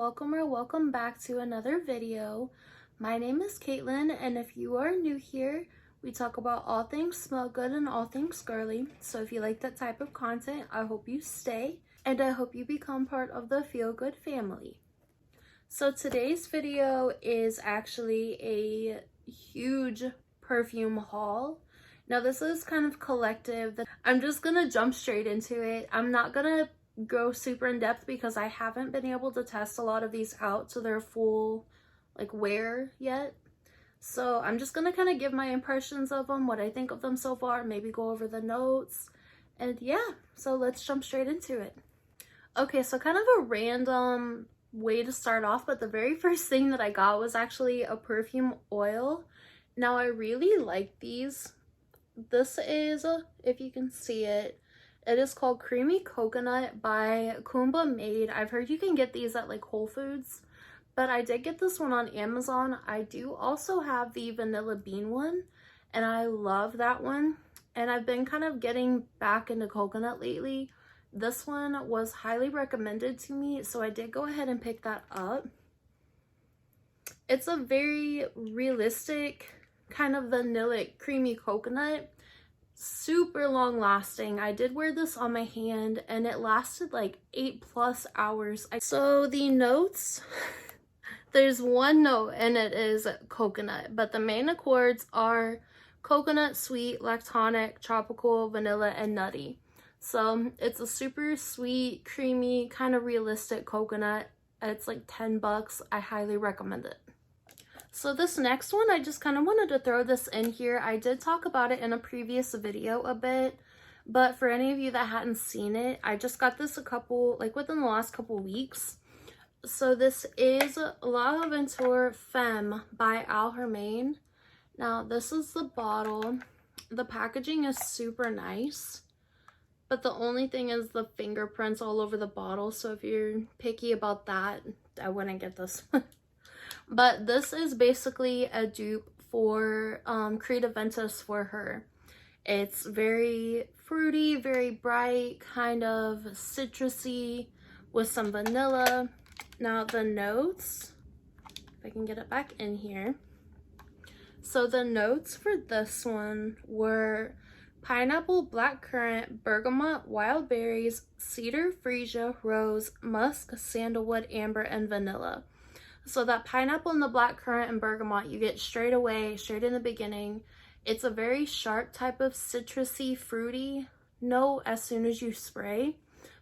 welcome or welcome back to another video. My name is Caitlin, and if you are new here, we talk about all things smell good and all things girly. So if you like that type of content, I hope you stay, and I hope you become part of the Feel Good family. So today's video is actually a huge perfume haul. Now this is kind of collective. I'm just gonna jump straight into it. I'm not gonna go super in depth because I haven't been able to test a lot of these out to their full like wear yet. So I'm just gonna kind of give my impressions of them, what I think of them so far, maybe go over the notes, and yeah, so let's jump straight into it. Okay, so kind of a random way to start off, but the very first thing that I got was actually a perfume oil. Now I really like these. This is, if you can see it, it is called Creamy Coconut by Kumba Made. I've heard you can get these at like Whole Foods, but I did get this one on Amazon. I do also have the vanilla bean one, and I love that one. And I've been kind of getting back into coconut lately. This one was highly recommended to me, so I did go ahead and pick that up. It's a very realistic kind of vanillic creamy coconut, super long lasting. I did wear this on my hand and it lasted like 8+ hours. So the notes, there's one note and it is coconut, but the main accords are coconut, sweet, lactonic, tropical, vanilla, and nutty. So it's a super sweet, creamy, kind of realistic coconut. It's like $10. I highly recommend it. So this next one, I just kind of wanted to throw this in here. I did talk about it in a previous video a bit, but for any of you that hadn't seen it, I just got this within the last couple weeks. So this is La Aventure Femme by Al Hermaine. Now this is the bottle. The packaging is super nice, but the only thing is the fingerprints all over the bottle. So if you're picky about that, I wouldn't get this one. But this is basically a dupe for Creative Ventus for her. It's very fruity, very bright, kind of citrusy with some vanilla. Now the notes, if I can get it back in here. So the notes for this one were pineapple, blackcurrant, bergamot, wild berries, cedar, freesia, rose, musk, sandalwood, amber, and vanilla. So that pineapple and the blackcurrant and bergamot you get straight away, straight in the beginning. It's a very sharp type of citrusy, fruity note as soon as you spray.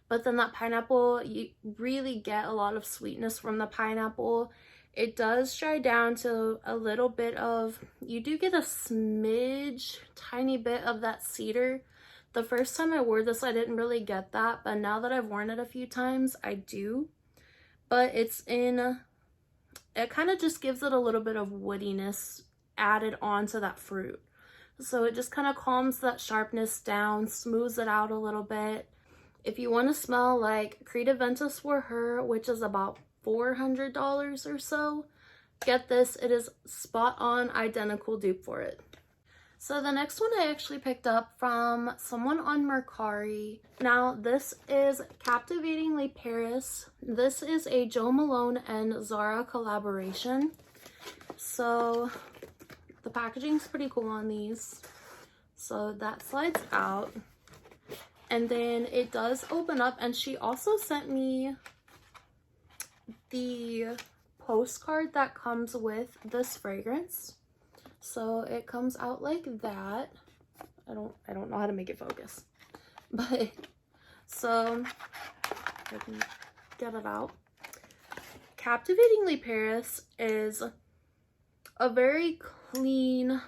But then that pineapple, you really get a lot of sweetness from the pineapple. It does dry down to a little bit of, you do get a smidge, tiny bit of that cedar. The first time I wore this, I didn't really get that, but now that I've worn it a few times, I do. But it's in, it kind of just gives it a little bit of woodiness added onto that fruit. So it just kind of calms that sharpness down, smooths it out a little bit. If you want to smell like Creative Ventus for her, which is about $400 or so, get this. It is spot on identical dupe for it. So the next one I actually picked up from someone on Mercari. Now this is Captivatingly Paris. This is a Jo Malone and Zara collaboration. So the packaging's pretty cool on these. So that slides out. And then it does open up, and she also sent me the postcard that comes with this fragrance. So it comes out like that. I don't know how to make it focus, but so I can get it out. Captivatingly Paris is a very clean,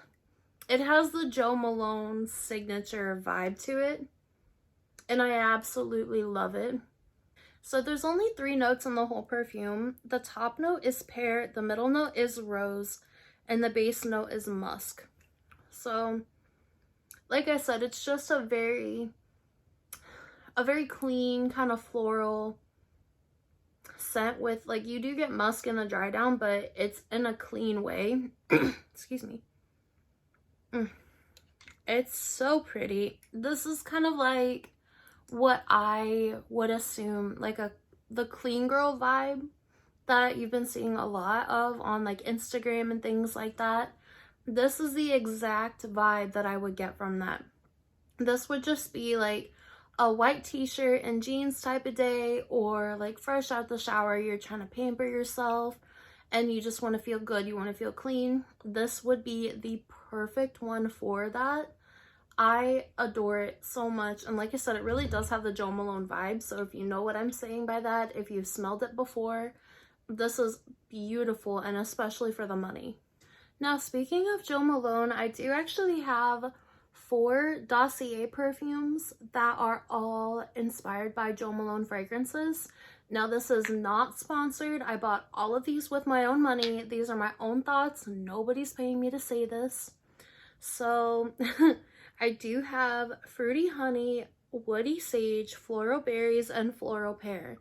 it has the Jo Malone signature vibe to it, and I absolutely love it. So there's only 3 notes in the whole perfume. The top note is pear, the middle note is rose, and the base note is musk. So like I said, it's just a very clean kind of floral scent with, like, you do get musk in the dry down, but it's in a clean way. Excuse me. It's so pretty. This is kind of like what I would assume, like the clean girl vibe that you've been seeing a lot of on like Instagram and things like that. This is the exact vibe that I would get from that. This would just be like a white t-shirt and jeans type of day, or like fresh out the shower, you're trying to pamper yourself and you just want to feel good, you want to feel clean. This would be the perfect one for that. I adore it so much, and like I said, it really does have the Jo Malone vibe. So if you know what I'm saying by that, if you've smelled it before, this is beautiful, and especially for the money. Now, speaking of Jo Malone, I do actually have 4 dossier perfumes that are all inspired by Jo Malone fragrances. Now, this is not sponsored. I bought all of these with my own money. These are my own thoughts. Nobody's paying me to say this. So I do have Fruity Honey, Woody Sage, Floral Berries, and Floral Pear.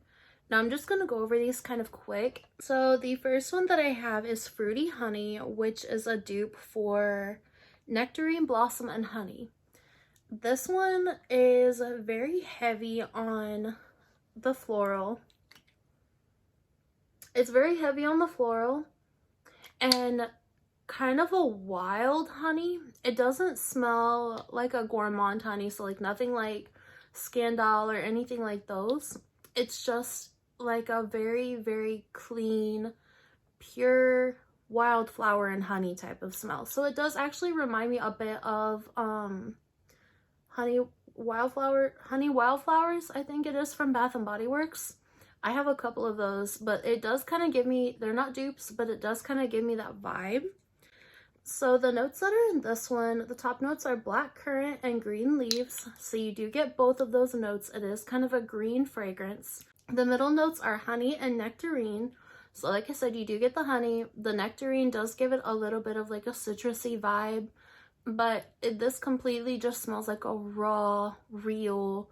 Now I'm just going to go over these kind of quick. So the first one that I have is Fruity Honey, which is a dupe for Nectarine Blossom and Honey. This one is very heavy on the floral. It's very heavy on the floral and kind of a wild honey. It doesn't smell like a gourmand honey, so like nothing like Scandal or anything like those. It's just like a very, very clean, pure wildflower and honey type of smell. So it does actually remind me a bit of honey wildflowers, I think it is, from Bath and Body Works. I have a couple of those, but it does kind of give me, they're not dupes, but it does kind of give me that vibe. So the notes that are in this one, the top notes are black currant and green leaves. So you do get both of those notes. It is kind of a green fragrance. The middle notes are honey and nectarine. So like I said, you do get the honey. The nectarine does give it a little bit of like a citrusy vibe, but this completely just smells like a raw, real,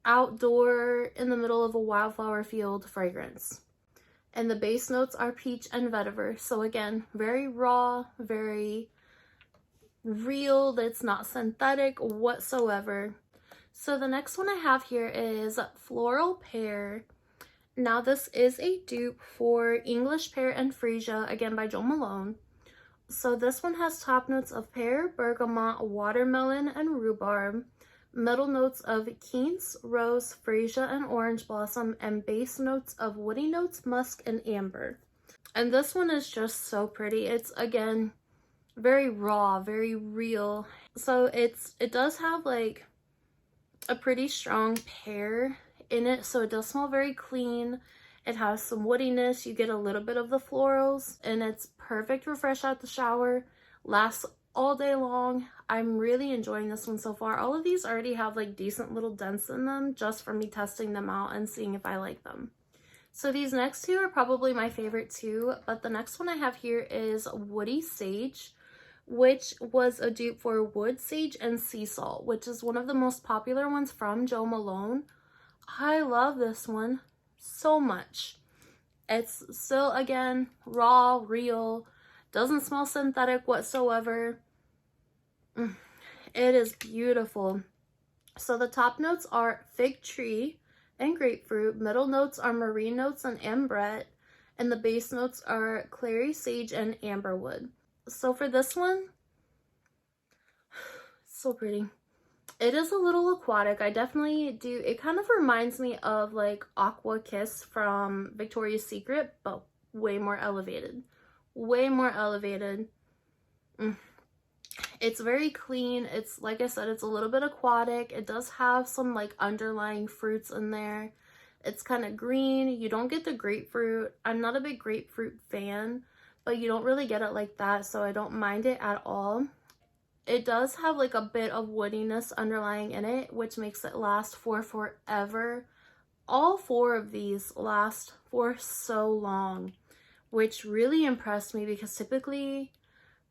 outdoor, in the middle of a wildflower field fragrance. And the base notes are peach and vetiver. So again, very raw, very real. That's not synthetic whatsoever. So the next one I have here is Floral Pear. Now this is a dupe for English Pear and Freesia, again by Jo Malone. So this one has top notes of pear, bergamot, watermelon, and rhubarb. Middle notes of quince, rose, freesia, and orange blossom, and base notes of woody notes, musk, and amber. And this one is just so pretty. It's, again, very raw, very real. So it does have like a pretty strong pear in it, so it does smell very clean. It has some woodiness. You get a little bit of the florals, and it's perfect for fresh out the shower. Lasts all day long. I'm really enjoying this one so far. All of these already have like decent little dents in them just from me testing them out and seeing if I like them. So these next two are probably my favorite too, but the next one I have here is Woody Sage, which was a dupe for Wood Sage and Sea Salt, which is one of the most popular ones from Jo Malone. I love this one so much. It's still, again, raw, real, doesn't smell synthetic whatsoever. It is beautiful. So the top notes are fig tree and grapefruit. Middle notes are marine notes and ambrette. And the base notes are clary sage and amberwood. So for this one, so pretty. It is a little aquatic. I definitely do. It kind of reminds me of like Aqua Kiss from Victoria's Secret, but way more elevated. Way more elevated. It's very clean. It's, like I said, it's a little bit aquatic. It does have some like underlying fruits in there. It's kind of green. You don't get the grapefruit. I'm not a big grapefruit fan, but you don't really get it like that, so I don't mind it at all. It does have like a bit of woodiness underlying in it, which makes it last for forever. All 4 of these last for so long, which really impressed me because typically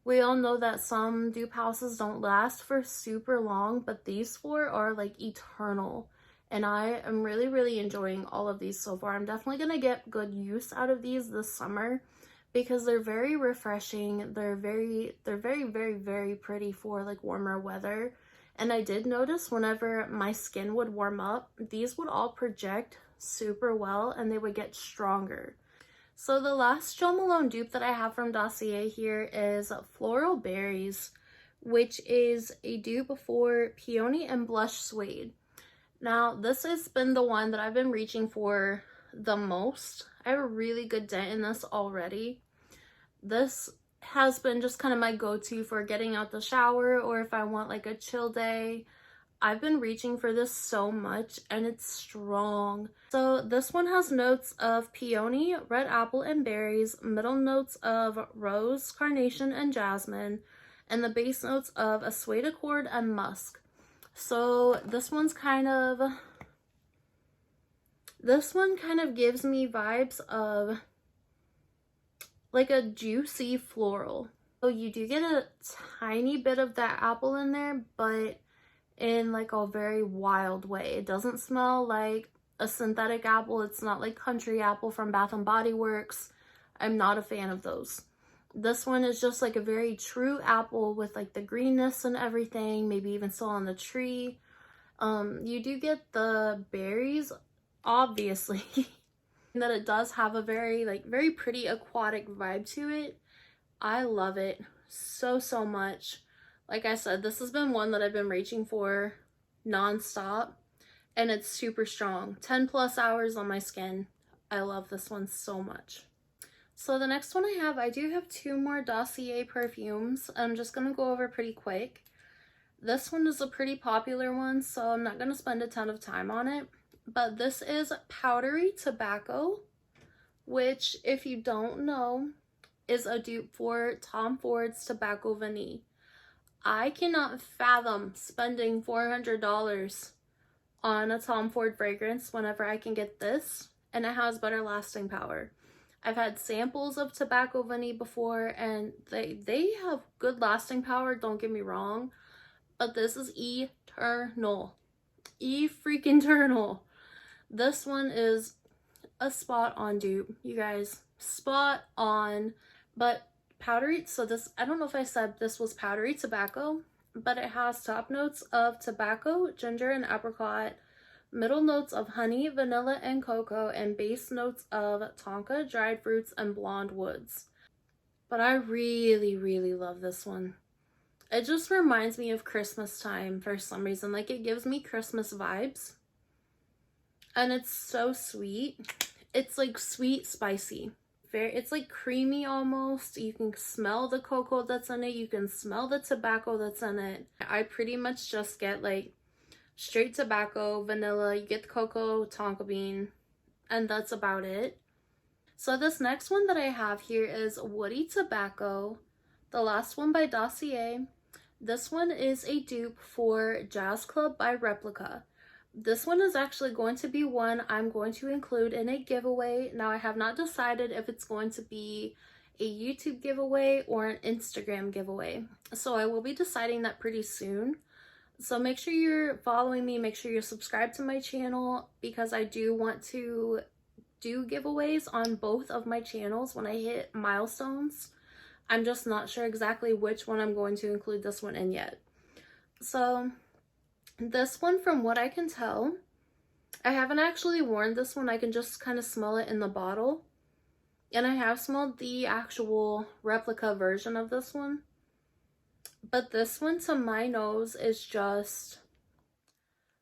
we all know that some dupe houses don't last for super long, but these 4 are like eternal. And I am really, really enjoying all of these so far. I'm definitely going to get good use out of these this summer because they're very refreshing. They're very, very pretty for like warmer weather. And I did notice whenever my skin would warm up, these would all project super well and they would get stronger. So the last Jo Malone dupe that I have from Dossier here is Floral Berries, which is a dupe for Peony and Blush Suede. Now, this has been the one that I've been reaching for the most. I have a really good dent in this already. This has been just kind of my go-to for getting out the shower, or if I want like a chill day. I've been reaching for this so much, and it's strong. So this one has notes of peony, red apple, and berries, middle notes of rose, carnation, and jasmine, and the base notes of a suede accord and musk. So this one kind of gives me vibes of like a juicy floral. So you do get a tiny bit of that apple in there, but in like a very wild way. It doesn't smell like a synthetic apple. It's not like country apple from Bath and Body Works. I'm not a fan of those. This one is just like a very true apple with like the greenness and everything, maybe even still on the tree. You do get the berries, obviously, that it does have a very pretty aquatic vibe to it. I love it so much. Like I said, this has been one that I've been reaching for non-stop, and it's super strong. 10 plus hours on my skin. I love this one so much. So the next one I do have two more Dossier perfumes. I'm just going to go over pretty quick. This one is a pretty popular one, so I'm not going to spend a ton of time on it. But this is Powdery Tobacco, which, if you don't know, is a dupe for Tom Ford's Tobacco Vanille. I cannot fathom spending $400 on a Tom Ford fragrance whenever I can get this, and it has better lasting power. I've had samples of Tobacco Vanille before, and they have good lasting power, don't get me wrong, but this is eternal. E-freaking-ternal. This one is a spot on dupe, you guys. Spot on. But powdery, so this, I don't know if I said this was Powdery Tobacco, but it has top notes of tobacco, ginger, and apricot, middle notes of honey, vanilla, and cocoa, and base notes of tonka, dried fruits, and blonde woods. But I really love this one. It just reminds me of Christmas time for some reason. Like, it gives me Christmas vibes. And it's so sweet. It's like sweet, spicy. It's like creamy almost. You can smell the cocoa that's in it. You can smell the tobacco that's in it. I pretty much just get like straight tobacco, vanilla, you get the cocoa, tonka bean, and that's about it. So this next one that I have here is Woody Tobacco, the last one by Dossier. This one is a dupe for Jazz Club by Replica. This one is actually going to be one I'm going to include in a giveaway. Now, I have not decided if it's going to be a YouTube giveaway or an Instagram giveaway. So I will be deciding that pretty soon. So make sure you're following me, make sure you're subscribed to my channel, because I do want to do giveaways on both of my channels when I hit milestones. I'm just not sure exactly which one I'm going to include this one in yet. So this one, from what I can tell, I haven't actually worn this one. I can just kind of smell it in the bottle. And I have smelled the actual replica version of this one. But this one, to my nose, is just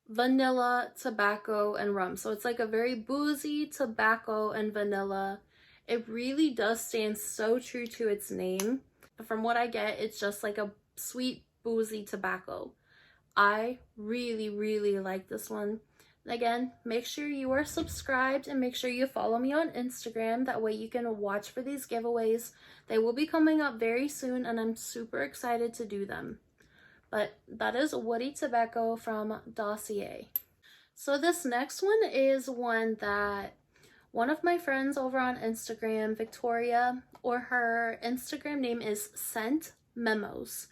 vanilla, tobacco, and rum. So it's like a very boozy tobacco and vanilla. It really does stand so true to its name. From what I get, it's just like a sweet, boozy tobacco. I really like this one. Again, make sure you are subscribed and make sure you follow me on Instagram. That way you can watch for these giveaways. They will be coming up very soon, and I'm super excited to do them. But that is Woody Tobacco from Dossier. So this next one is one that one of my friends over on Instagram, Victoria, or her Instagram name is Scent Memos.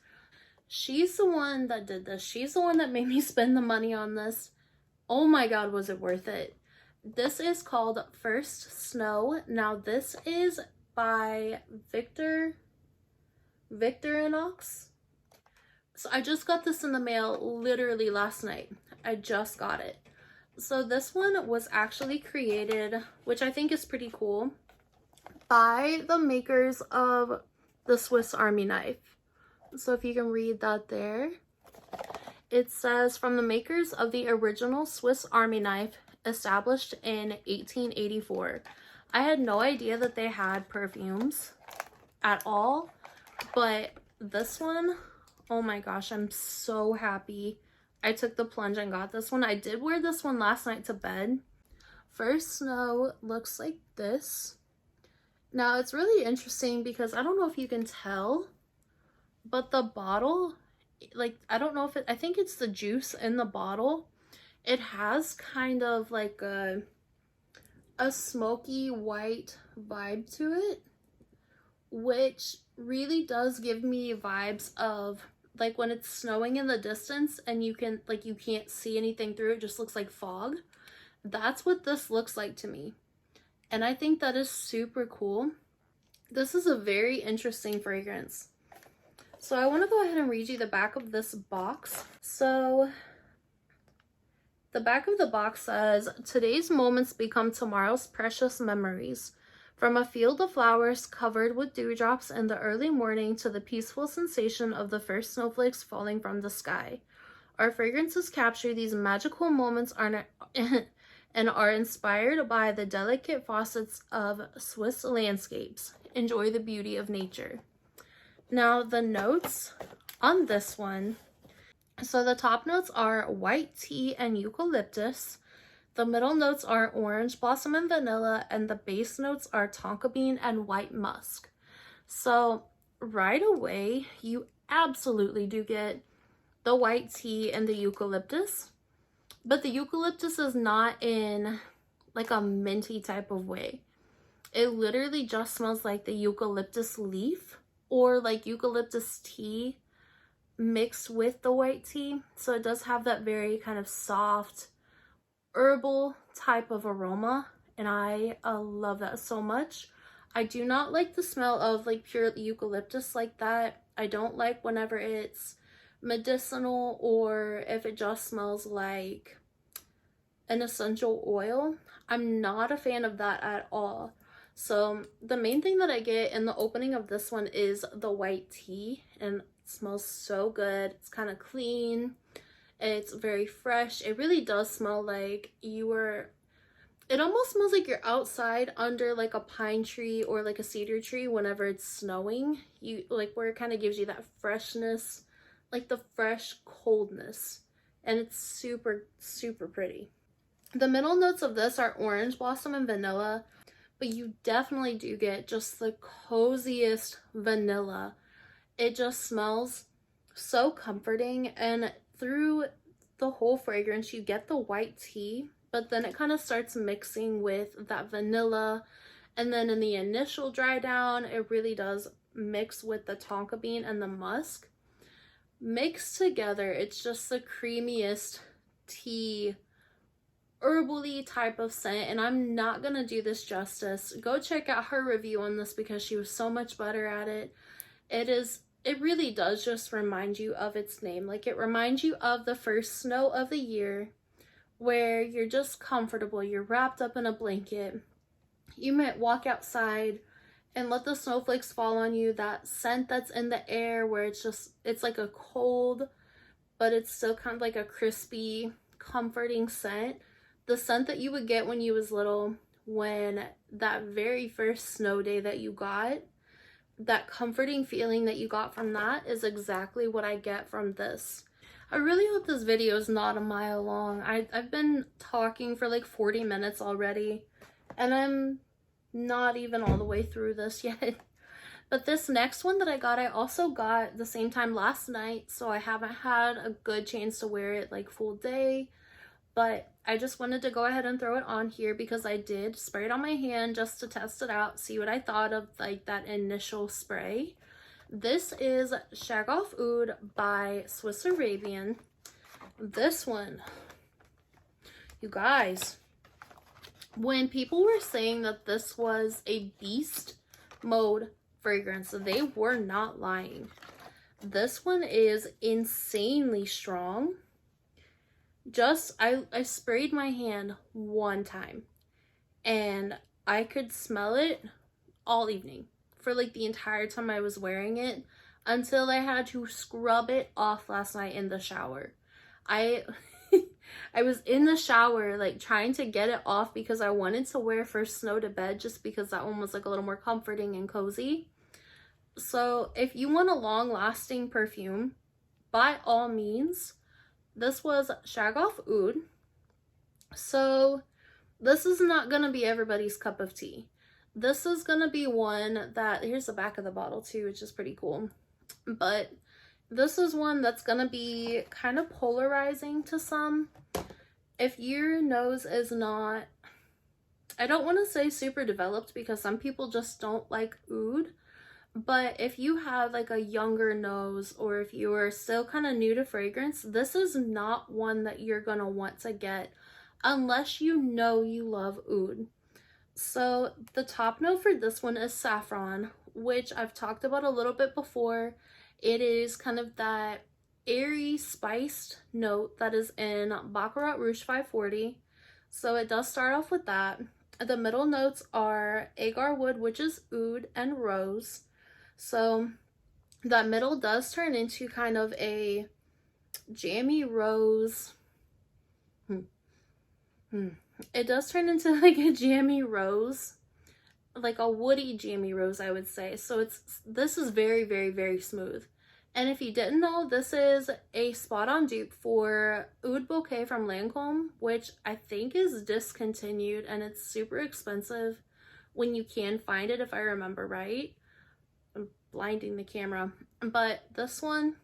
She's the one that did this. She's the one that made me spend the money on this. Oh my god, was it worth it. This is called First Snow. Now this is by Victorinox. So I just got this in the mail literally last night. I just got it. So this one was actually created, which I think is pretty cool. by the makers of the Swiss Army knife. So if you can read that there. It says, from the makers of the original Swiss Army knife, established in 1884. I had no idea that they had perfumes at all, but this one, oh my gosh, I'm so happy I took the plunge and got this one. I did wear this one last night to bed. First snow looks like this. Now it's really interesting because I don't know if you can tell, but the bottle, like, I don't know if it, I think it's the juice in the bottle. It has kind of like a smoky white vibe to it, which really does give me vibes of like when it's snowing in the distance and you can, like, you can't see anything through it, just looks like fog. That's what this looks like to me. And I think that is super cool. This is a very interesting fragrance. So I want to go ahead and read you the back of this box. So the back of the box says, today's moments become tomorrow's precious memories. From a field of flowers covered with dewdrops in the early morning to the peaceful sensation of the first snowflakes falling from the sky. Our fragrances capture these magical moments and are inspired by the delicate facets of Swiss landscapes. Enjoy the beauty of nature. Now the notes on this one. So the top notes are white tea and eucalyptus. The middle notes are orange blossom and vanilla, and the base notes are tonka bean and white musk. So right away, you absolutely do get the white tea and the eucalyptus, but the eucalyptus is not in like a minty type of way. It literally just smells like the eucalyptus leaf or like eucalyptus tea mixed with the white tea. So it does have that very kind of soft herbal type of aroma, and I love that so much. I do not like the smell of like pure eucalyptus like that. I don't like whenever it's medicinal or if it just smells like an essential oil. I'm not a fan of that at all. So the main thing that I get in the opening of this one is the white tea, and it smells so good. It's kind of clean. It's very fresh. It really does smell like it almost smells like you're outside under like a pine tree or like a cedar tree whenever it's snowing. You like where it kind of gives you that freshness, like the fresh coldness. And it's super, super pretty. The middle notes of this are orange blossom and vanilla, but you definitely do get just the coziest vanilla. It just smells so comforting, and through the whole fragrance you get the white tea, but then it kind of starts mixing with that vanilla, and then in the initial dry down it really does mix with the tonka bean and the musk. Mixed together, it's just the creamiest tea herbally type of scent, and I'm not gonna do this justice. Go check out her review on this because she was so much better at it. It really does just remind you of its name. Like, it reminds you of the first snow of the year where you're just comfortable. You're wrapped up in a blanket. You might walk outside and let the snowflakes fall on you. That scent that's in the air where it's like a cold, but it's still kind of like a crispy, comforting scent. The scent that you would get when you was little, when that very first snow day that you got, that comforting feeling that you got from that is exactly what I get from this. I really hope this video is not a mile long. I've been talking for like 40 minutes already, and I'm not even all the way through this yet. But this next one that I also got the same time last night, so I haven't had a good chance to wear it like full day. But I just wanted to go ahead and throw it on here because I did spray it on my hand just to test it out, see what I thought of like that initial spray. This is Shag Off Oud by Swiss Arabian. This one, you guys, when people were saying that this was a beast mode fragrance, they were not lying. This one is insanely strong. I sprayed my hand one time and I could smell it all evening for like the entire time I was wearing it until I had to scrub it off last night in the shower. I I was in the shower like trying to get it off because I wanted to wear First Snow to bed just because that one was like a little more comforting and cozy. So if you want a long-lasting perfume, by all means, this was Shag Off Oud. So this is not gonna be everybody's cup of tea. This is gonna be one that, here's the back of the bottle too, which is pretty cool. But this is one that's gonna be kind of polarizing to some. If your nose is not, I don't want to say super developed because some people just don't like oud, but if you have like a younger nose or if you are still kind of new to fragrance, this is not one that you're gonna want to get unless you know you love oud. So the top note for this one is saffron, which I've talked about a little bit before. It is kind of that airy spiced note that is in Baccarat Rouge 540. So it does start off with that. The middle notes are agar wood, which is oud, and rose. So that middle does turn into kind of a jammy rose. It does turn into like a jammy rose, like a woody jammy rose, I would say. So this is very, very, very smooth. And if you didn't know, this is a spot-on dupe for Oud Bouquet from Lancome, which I think is discontinued, and it's super expensive when you can find it, if I remember right. I'm blinding the camera. But this one,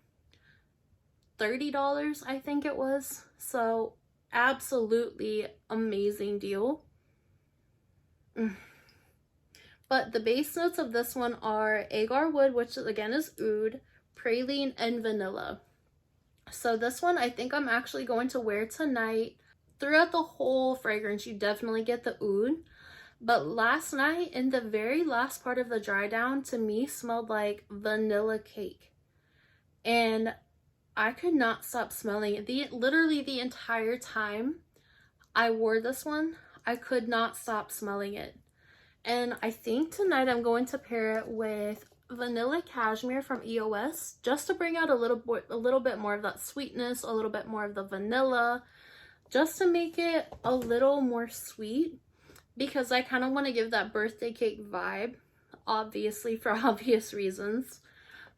$30, I think it was. So absolutely amazing deal. But the base notes of this one are agar wood, which again is oud, praline, and vanilla. So this one I think I'm actually going to wear tonight. Throughout the whole fragrance, you definitely get the oud. But last night, in the very last part of the dry down, to me smelled like vanilla cake. And I could not stop smelling it. Literally the entire time I wore this one, I could not stop smelling it. And I think tonight I'm going to pair it with Vanilla Cashmere from EOS, just to bring out a little bit more of that sweetness, a little bit more of the vanilla, just to make it a little more sweet, because I kind of want to give that birthday cake vibe, obviously for obvious reasons.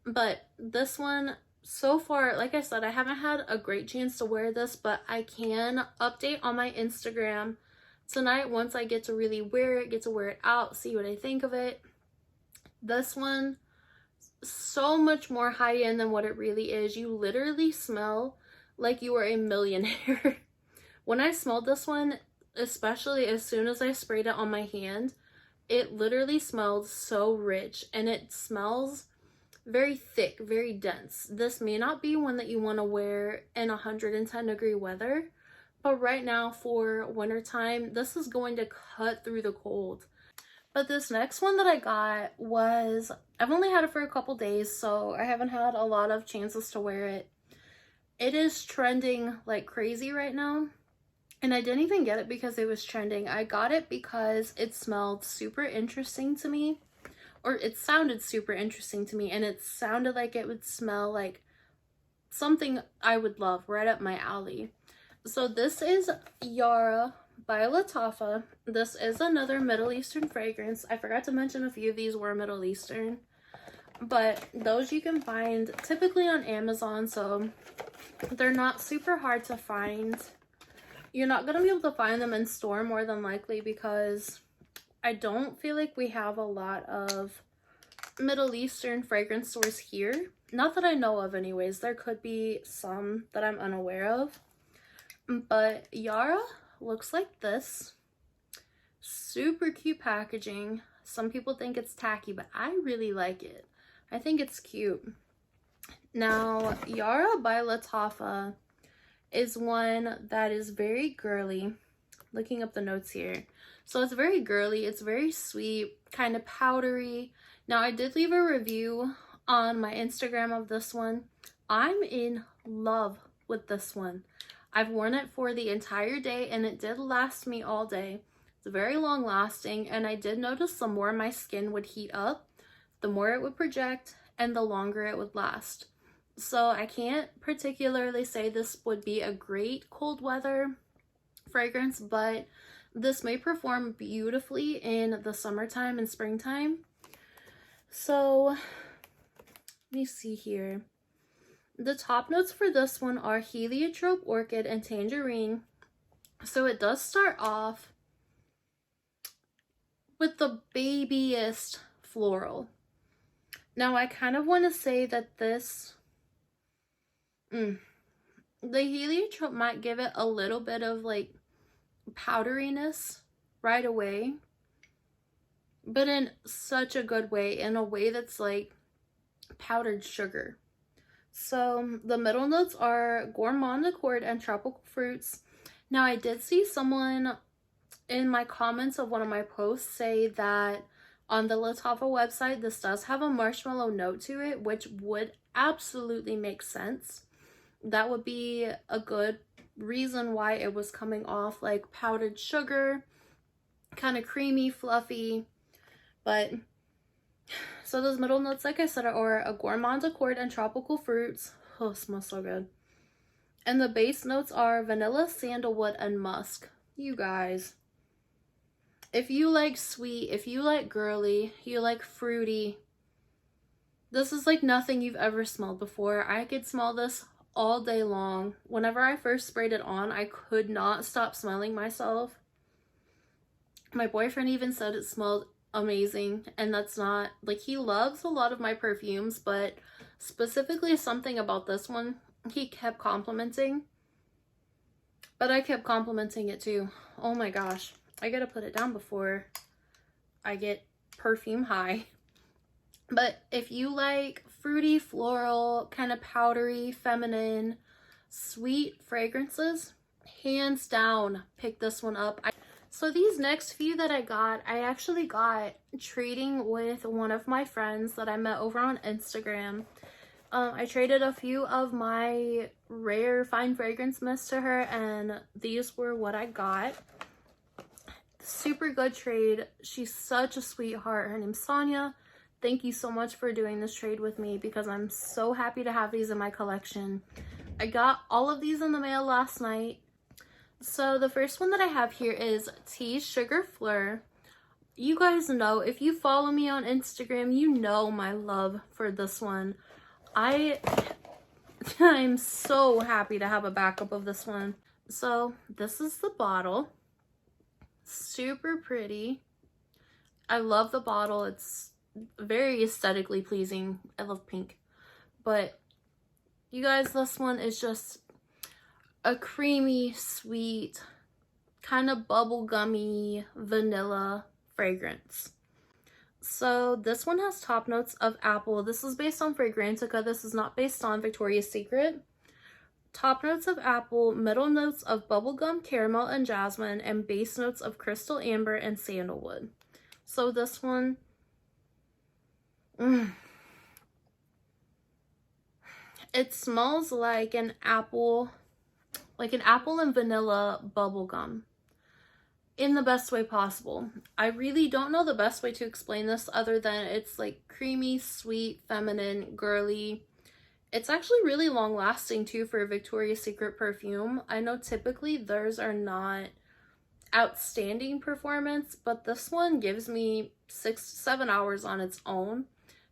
But this one, so far, like I said, I haven't had a great chance to wear this, but I can update on my Instagram tonight once I get to really wear it, get to wear it out, see what I think of it. This one, so much more high-end than what it really is. You literally smell like you are a millionaire. When I smelled this one, especially as soon as I sprayed it on my hand, it literally smelled so rich, and it smells very thick, very dense. This may not be one that you want to wear in 110-degree weather, but right now for wintertime, this is going to cut through the cold. But this next one that I got was, I've only had it for a couple days, so I haven't had a lot of chances to wear it. It is trending like crazy right now, and I didn't even get it because it was trending. I got it because it smelled super interesting to me, or it sounded super interesting to me, and it sounded like it would smell like something I would love, right up my alley. So this is Yara by Lattafa. This is another Middle Eastern fragrance. I forgot to mention a few of these were Middle Eastern, but those you can find typically on Amazon, so they're not super hard to find. You're not going to be able to find them in store more than likely because I don't feel like we have a lot of Middle Eastern fragrance stores here. Not that I know of anyways. There could be some that I'm unaware of. But Yara looks like this. Super cute packaging. Some people think it's tacky, but I really like it. I think it's cute. Now, Yara by Lattafa is one that is very girly. Looking up the notes here. So it's very girly. It's very sweet, kind of powdery. Now, I did leave a review on my Instagram of this one. I'm in love with this one. I've worn it for the entire day, and it did last me all day. It's very long lasting, and I did notice the more my skin would heat up, the more it would project and the longer it would last. So I can't particularly say this would be a great cold weather fragrance, but this may perform beautifully in the summertime and springtime. So let me see here. The top notes for this one are heliotrope, orchid, and tangerine. So it does start off with the babyest floral. Now I kind of want to say that this, the heliotrope might give it a little bit of like powderiness right away, but in such a good way, in a way that's like powdered sugar. So the middle notes are gourmand accord and tropical fruits. Now I did see someone in my comments of one of my posts say that on the Lattafa website this does have a marshmallow note to it, which would absolutely make sense. That would be a good reason why it was coming off like powdered sugar, kind of creamy, fluffy. But so those middle notes, like I said, are a gourmand accord and tropical fruits. Oh, it smells so good. And the base notes are vanilla, sandalwood, and musk. You guys, if you like sweet, if you like girly, you like fruity, this is like nothing you've ever smelled before. I could smell this all day long. Whenever I first sprayed it on, I could not stop smelling myself. My boyfriend even said it smelled amazing, and that's not like, he loves a lot of my perfumes, but specifically something about this one he kept complimenting, but I kept complimenting it too. Oh my gosh, I gotta put it down before I get perfume high. But if you like fruity, floral, kind of powdery, feminine, sweet fragrances, hands down pick this one up. So these next few that I got, I actually got trading with one of my friends that I met over on Instagram. I traded a few of my rare fine fragrance mists to her, and these were what I got. Super good trade. She's such a sweetheart. Her name's Sonia. Thank you so much for doing this trade with me, because I'm so happy to have these in my collection. I got all of these in the mail last night. So the first one that I have here is Tea Sugar Fleur. You guys know, if you follow me on Instagram, you know my love for this one. I'm so happy to have a backup of this one. So this is the bottle. Super pretty. I love the bottle. It's very aesthetically pleasing. I love pink. But you guys, this one is just a creamy, sweet, kind of bubblegummy vanilla fragrance. So this one has top notes of apple. This is based on Fragrantica. This is not based on Victoria's Secret. Top notes of apple, middle notes of bubblegum, caramel, and jasmine, and base notes of crystal amber and sandalwood. So this one, it smells like an apple and vanilla bubblegum in the best way possible. I really don't know the best way to explain this other than it's like creamy, sweet, feminine, girly. It's actually really long lasting too for a Victoria's Secret perfume. I know typically theirs are not outstanding performance, but this one gives me 6 to 7 hours on its own.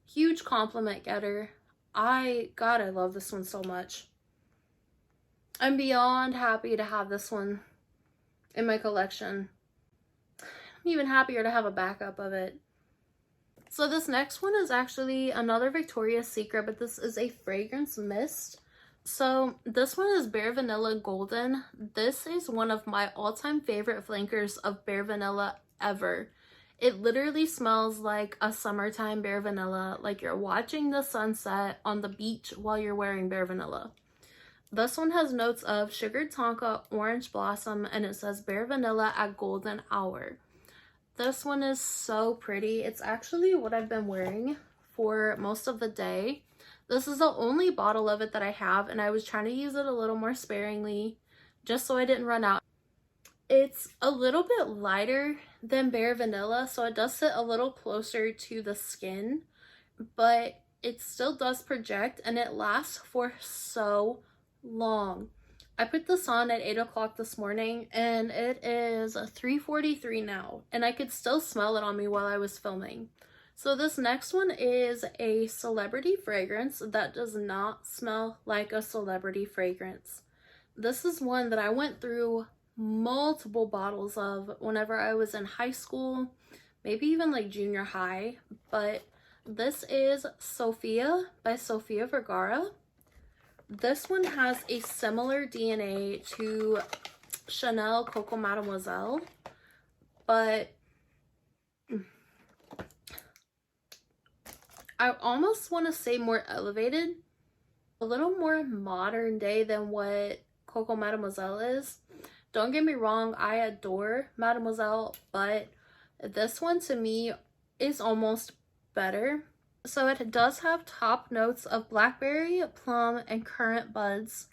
Huge compliment getter. I love this one so much. I'm beyond happy to have this one in my collection. I'm even happier to have a backup of it. So this next one is actually another Victoria's Secret, but this is a fragrance mist. So this one is Bare Vanilla Golden. This is one of my all-time favorite flankers of Bare Vanilla ever. It literally smells like a summertime Bare Vanilla, like you're watching the sunset on the beach while you're wearing Bare Vanilla. This one has notes of sugared tonka, orange blossom, and it says Bare Vanilla at golden hour. This one is so pretty. It's actually what I've been wearing for most of the day. This is the only bottle of it that I have, and I was trying to use it a little more sparingly just so I didn't run out. It's a little bit lighter than Bare Vanilla, so it does sit a little closer to the skin, but it still does project and it lasts for so long. I put this on at 8 o'clock this morning and it is 3:43 now, and I could still smell it on me while I was filming. So this next one is a celebrity fragrance that does not smell like a celebrity fragrance. This is one that I went through multiple bottles of whenever I was in high school, maybe even like junior high, but this is Sofia by Sofia Vergara. This one has a similar DNA to Chanel Coco Mademoiselle, but I almost want to say more elevated, a little more modern day than what Coco Mademoiselle is. Don't get me wrong, I adore Mademoiselle, but this one to me is almost better. So it does have top notes of blackberry, plum, and currant buds,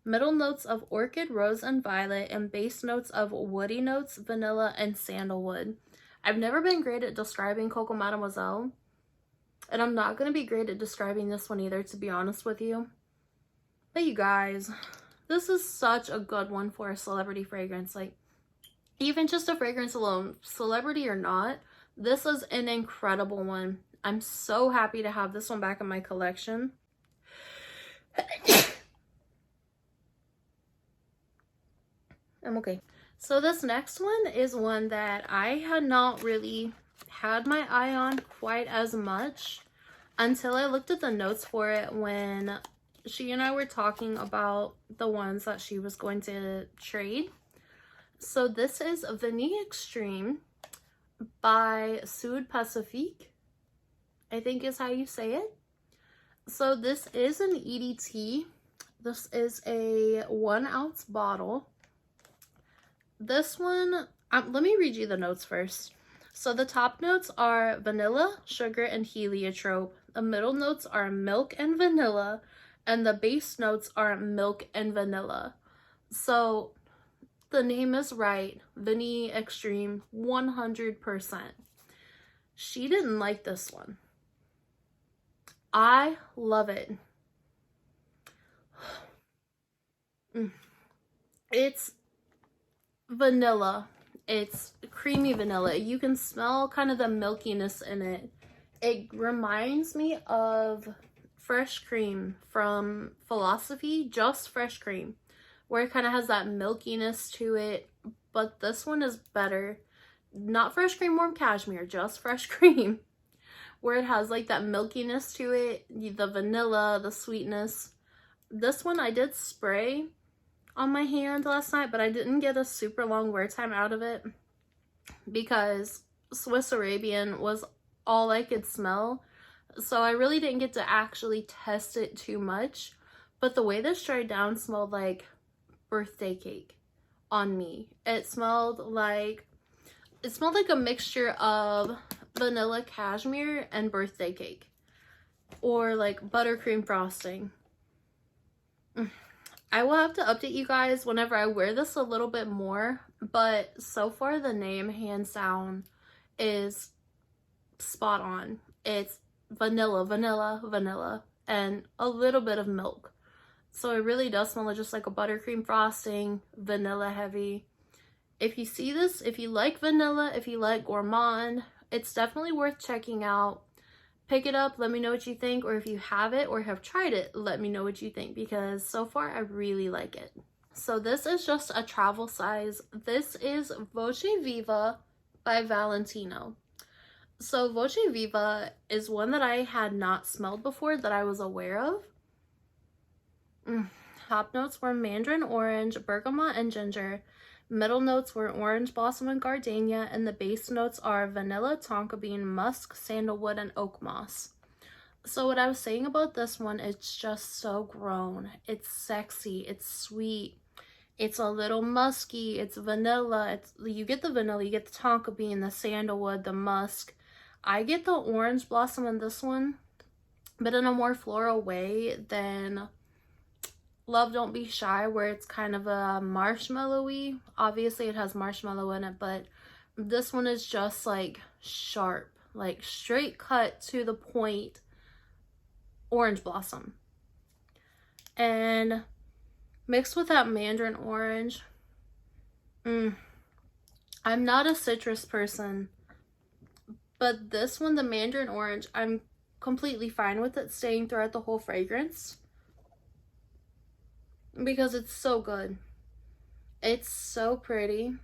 middle notes of orchid, rose, and violet, and base notes of woody notes, vanilla, and sandalwood. I've never been great at describing Coco Mademoiselle, and I'm not going to be great at describing this one either, to be honest with you. But you guys, this is such a good one for a celebrity fragrance. Like, even just a fragrance alone, celebrity or not, this is an incredible one. I'm so happy to have this one back in my collection. I'm okay. So this next one is one that I had not really had my eye on quite as much until I looked at the notes for it when she and I were talking about the ones that she was going to trade. So this is Vanille Extreme by Sud Pacifique, I think is how you say it. So this is an EDT. This is a 1 ounce bottle. This one, let me read you the notes first. So the top notes are vanilla, sugar, and heliotrope. The middle notes are milk and vanilla, and the base notes are milk and vanilla. So the name is right. Vanille Extreme, 100%. She didn't like this one. I love it. It's vanilla. It's creamy vanilla. You can smell kind of the milkiness in it. It reminds me of fresh cream from Philosophy, just fresh cream, where it kind of has that milkiness to it, but this one is better. Not fresh cream warm cashmere, just fresh cream, where it has like that milkiness to it, the vanilla, the sweetness. This one I did spray on my hand last night, but I didn't get a super long wear time out of it because Swiss Arabian was all I could smell. So I really didn't get to actually test it too much, but the way this dried down smelled like birthday cake on me. It smelled like a mixture of vanilla cashmere and birthday cake, or like buttercream frosting. I will have to update you guys whenever I wear this a little bit more, but so far the name hands down is spot on. It's vanilla, vanilla, vanilla, and a little bit of milk. So it really does smell just like a buttercream frosting, vanilla heavy. If you see this, if you like vanilla, if you like gourmand, it's definitely worth checking out. Pick it up, let me know what you think, or if you have it or have tried it, let me know what you think, because so far I really like it. So this is just a travel size. This is Voce Viva by Valentino. So Voce Viva is one that I had not smelled before that I was aware of. Top notes were mandarin orange, bergamot, and ginger. Middle notes were orange blossom and gardenia, and the base notes are vanilla, tonka bean, musk, sandalwood, and oak moss. So what I was saying about this one, it's just so grown. It's sexy, it's sweet, it's a little musky, it's vanilla. You get the vanilla, you get the tonka bean, the sandalwood, the musk. I get the orange blossom in this one, but in a more floral way than Love Don't Be Shy, where it's kind of a marshmallowy. Obviously it has marshmallow in it, but this one is just like sharp, like straight cut to the point orange blossom. And mixed with that mandarin orange. I'm not a citrus person, but this one, the mandarin orange, I'm completely fine with it staying throughout the whole fragrance because it's so good. It's so pretty.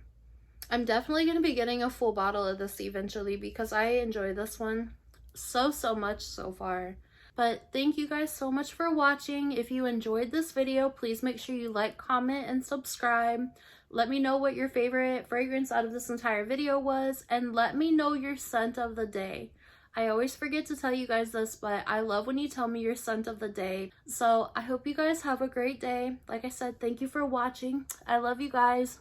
I'm definitely going to be getting a full bottle of this eventually because I enjoy this one so much so far. But thank you guys so much for watching. If you enjoyed this video, please make sure you like, comment, and subscribe. Let me know what your favorite fragrance out of this entire video was, and let me know your scent of the day. I always forget to tell you guys this, but I love when you tell me your scent of the day. So I hope you guys have a great day. Like I said, thank you for watching. I love you guys.